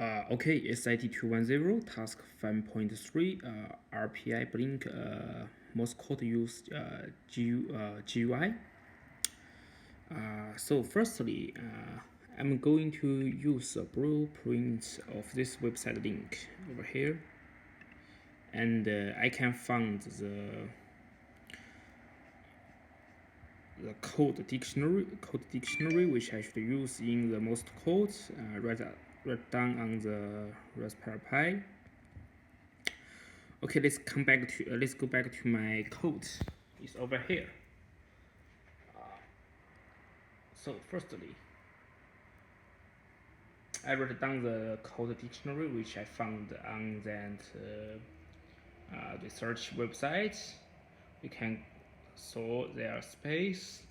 Okay, SIT210 Task5.3 RPi blink Morse code use GUI. So firstly, I'm going to use a blueprint of this website link over here, and I can find the code dictionary which I should use in the Morse code right down on the Raspberry Pi. Okay, let's go back to my code. It's over here. So firstly, I wrote down the code dictionary which I found on that research website. We can sort their space,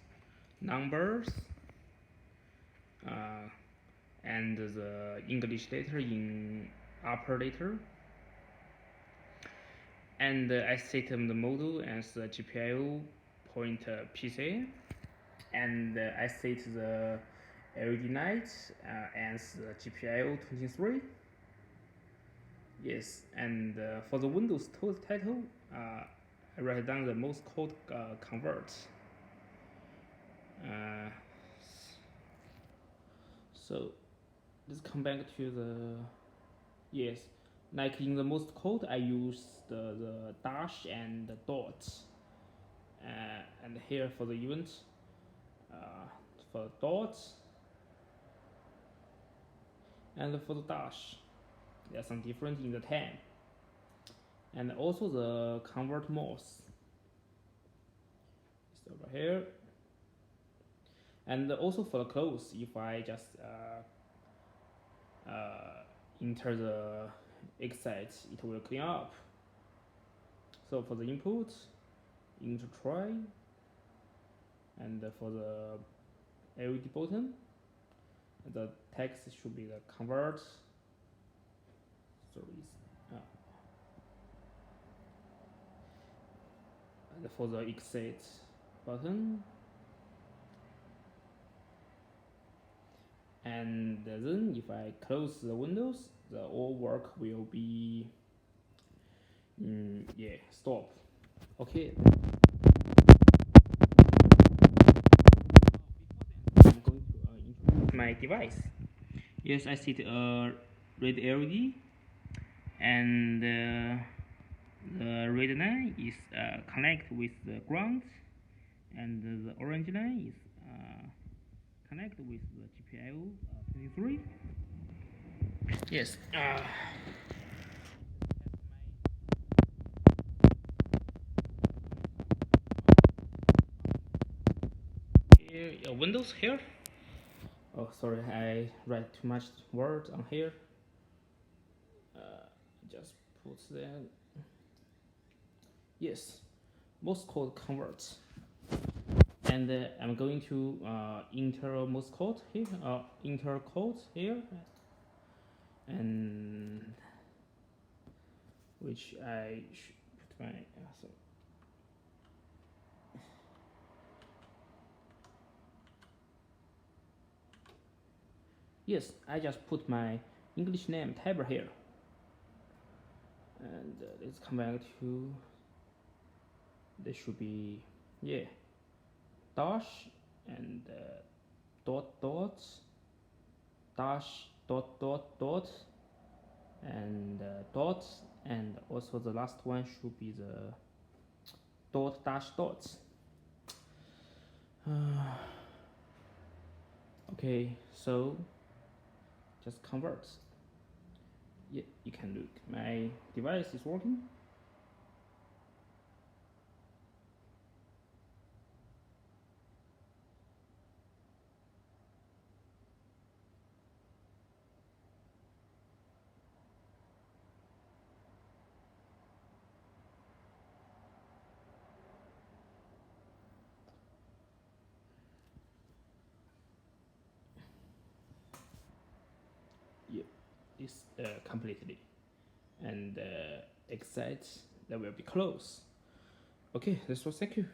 numbers, and the English letter in upper letter. And I set the model as the GPIO point PC, and I set the LED light as GPIO 23. Yes, and for the Windows title, I write down the Morse code convert. So let's come back to the like in the Morse code, I use the dash and the dots, and here for the event, for the dots and for the dash, there's some difference in the time, and also the convert Morse is over here, and also for the close, if I just enter the exit, it will clean up. So for the input, into try, and for the LED button, the text should be the convert. So and for the exit button, and then if I close the windows, the all work will be stop. Okay. I'm going to introduce my device. Yes, I see the red LED, and the red line is connect with the ground, and the orange line is connect with the GPIO 23. Yes. Here, Windows here. Oh, sorry, I write too much word on here. Just put that. Yes, Morse code converts, and I'm going to enter Morse code here. Enter code here, and which I should put my yes, I just put my English name tab here, and let's come back to. There should be dash and dot dash dot and dots, and also the last one should be the dot dash dots. Okay, so just convert. Yeah, you can look. My device is working. Yeah, it's completely, and exit that will be closed. Okay, that's all. Thank you.